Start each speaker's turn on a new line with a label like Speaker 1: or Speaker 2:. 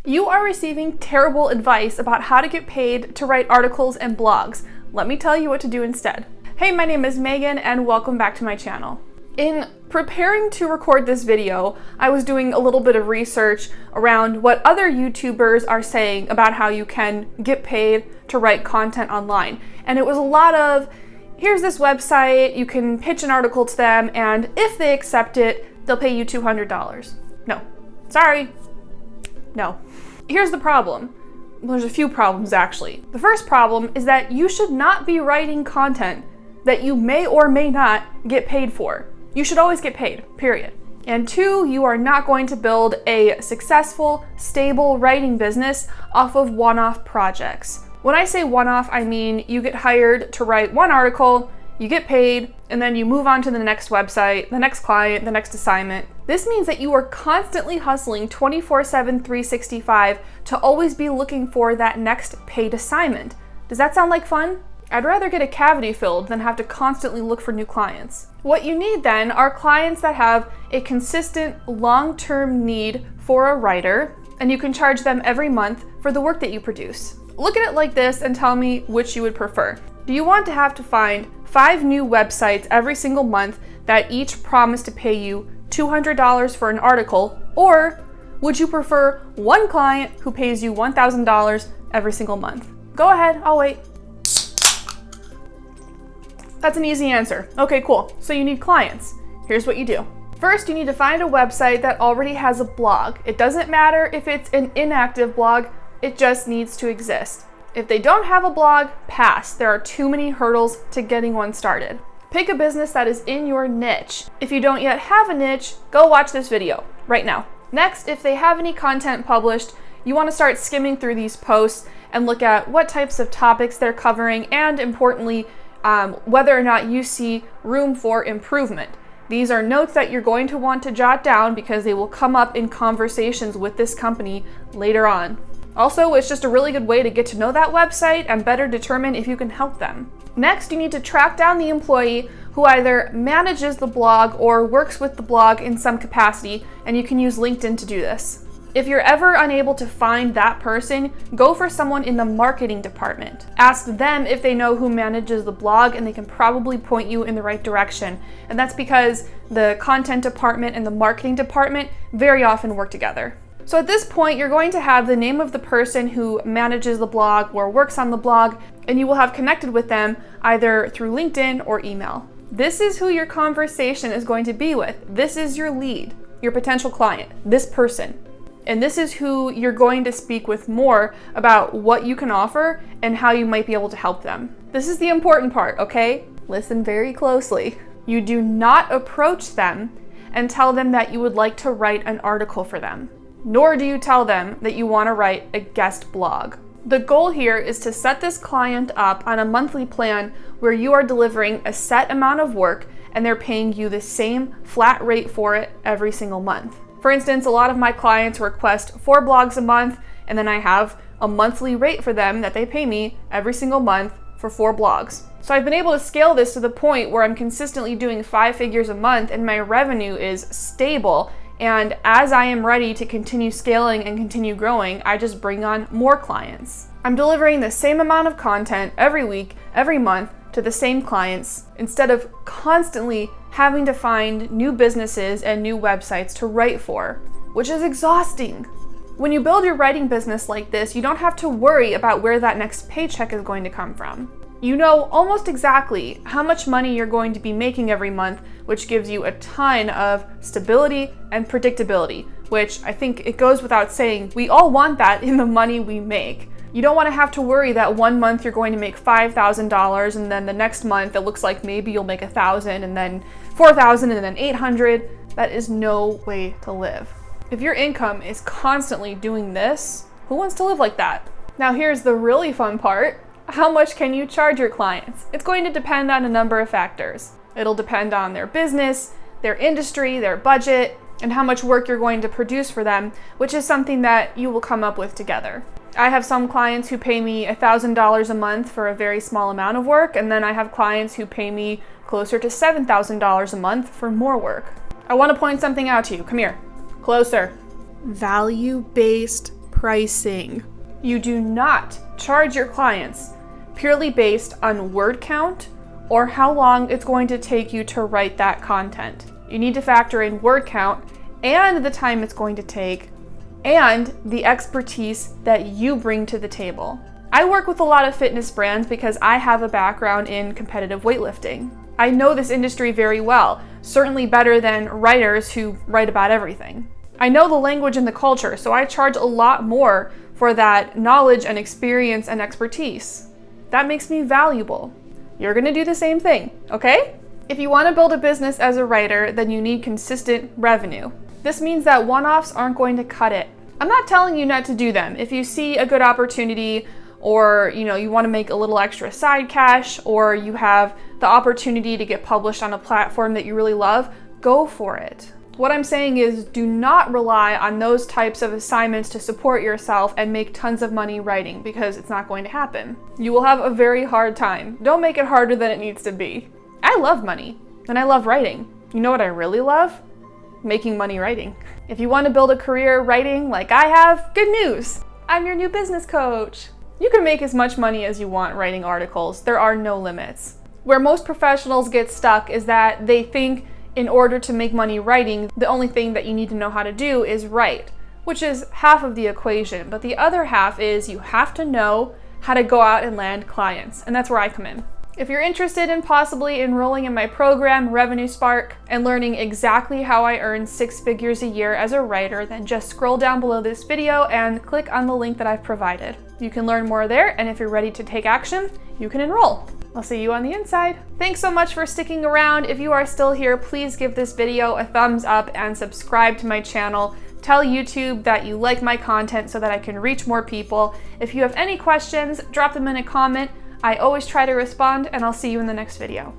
Speaker 1: You are receiving terrible advice about how to get paid to write articles and blogs. Let me tell you what to do instead. Hey, my name is Megan and welcome back to my channel. In preparing to record this video, I was doing a little bit of research around what other YouTubers are saying about how you can get paid to write content online. And it was a lot of, here's this website, you can pitch an article to them, and if they accept it, they'll pay you $200. No, sorry, no. Here's the problem. Well, there's a few problems actually. The first problem is that you should not be writing content that you may or may not get paid for. You should always get paid, period. And two, you are not going to build a successful, stable writing business off of one-off projects. When I say one-off, I mean you get hired to write one article, you get paid, and then you move on to the next website, the next client, the next assignment. This means that you are constantly hustling 24/7, 365 to always be looking for that next paid assignment. Does that sound like fun? I'd rather get a cavity filled than have to constantly look for new clients. What you need then are clients that have a consistent long-term need for a writer, and you can charge them every month for the work that you produce. Look at it like this and tell me which you would prefer. Do you want to have to find 5 new websites every single month that each promise to pay you $200 for an article, or would you prefer one client who pays you $1,000 every single month? Go ahead, I'll wait. That's an easy answer. Okay, cool. So you need clients. Here's what you do. First, you need to find a website that already has a blog. It doesn't matter if it's an inactive blog, it just needs to exist. If they don't have a blog, pass. There are too many hurdles to getting one started. Pick a business that is in your niche. If you don't yet have a niche, go watch this video right now. Next, if they have any content published, you want to start skimming through these posts and look at what types of topics they're covering and, importantly, whether or not you see room for improvement. These are notes that you're going to want to jot down because they will come up in conversations with this company later on. Also, it's just a really good way to get to know that website and better determine if you can help them. Next, you need to track down the employee who either manages the blog or works with the blog in some capacity, and you can use LinkedIn to do this. If you're ever unable to find that person, go for someone in the marketing department. Ask them if they know who manages the blog, and they can probably point you in the right direction. And that's because the content department and the marketing department very often work together. So at this point, you're going to have the name of the person who manages the blog or works on the blog, and you will have connected with them either through LinkedIn or email. This is who your conversation is going to be with. This is your lead, your potential client, this person. And this is who you're going to speak with more about what you can offer and how you might be able to help them. This is the important part, okay? Listen very closely. You do not approach them and tell them that you would like to write an article for them, nor do you tell them that you want to write a guest blog. The goal here is to set this client up on a monthly plan where you are delivering a set amount of work and they're paying you the same flat rate for it every single month. For instance, a lot of my clients request 4 blogs a month, and then I have a monthly rate for them that they pay me every single month for 4 blogs. So I've been able to scale this to the point where I'm consistently doing 5 figures a month and my revenue is stable. And as I am ready to continue scaling and continue growing, I just bring on more clients. I'm delivering the same amount of content every week, every month to the same clients instead of constantly having to find new businesses and new websites to write for, which is exhausting. When you build your writing business like this, you don't have to worry about where that next paycheck is going to come from. You know almost exactly how much money you're going to be making every month, which gives you a ton of stability and predictability, which I think it goes without saying, we all want that in the money we make. You don't want to have to worry that one month you're going to make $5,000 and then the next month it looks like maybe you'll make $1,000 and then $4,000 and then $800. That is no way to live. If your income is constantly doing this, who wants to live like that? Now here's the really fun part. How much can you charge your clients? It's going to depend on a number of factors. It'll depend on their business, their industry, their budget, and how much work you're going to produce for them, which is something that you will come up with together. I have some clients who pay me $1,000 a month for a very small amount of work, and then I have clients who pay me closer to $7,000 a month for more work. I want to point something out to you. Come here. Closer. Value-based pricing. You do not charge your clients purely based on word count or how long it's going to take you to write that content. You need to factor in word count and the time it's going to take and the expertise that you bring to the table. I work with a lot of fitness brands because I have a background in competitive weightlifting. I know this industry very well, certainly better than writers who write about everything. I know the language and the culture, so I charge a lot more for that knowledge and experience and expertise. That makes me valuable. You're gonna do the same thing, okay? If you wanna build a business as a writer, then you need consistent revenue. This means that one-offs aren't going to cut it. I'm not telling you not to do them. If you see a good opportunity or you want to make a little extra side cash or you have the opportunity to get published on a platform that you really love, go for it. What I'm saying is do not rely on those types of assignments to support yourself and make tons of money writing because it's not going to happen. You will have a very hard time. Don't make it harder than it needs to be. I love money and I love writing. You know what I really love? Making money writing. If you want to build a career writing like I have, good news. I'm your new business coach. You can make as much money as you want writing articles. There are no limits. Where most professionals get stuck is that they think in order to make money writing, the only thing that you need to know how to do is write, which is half of the equation. But the other half is you have to know how to go out and land clients. And that's where I come in. If you're interested in possibly enrolling in my program, Revenue Spark, and learning exactly how I earn 6 figures a year as a writer, then just scroll down below this video and click on the link that I've provided. You can learn more there, and if you're ready to take action, you can enroll. I'll see you on the inside. Thanks so much for sticking around. If you are still here, please give this video a thumbs up and subscribe to my channel. Tell YouTube that you like my content so that I can reach more people. If you have any questions, drop them in a comment. I always try to respond, and I'll see you in the next video.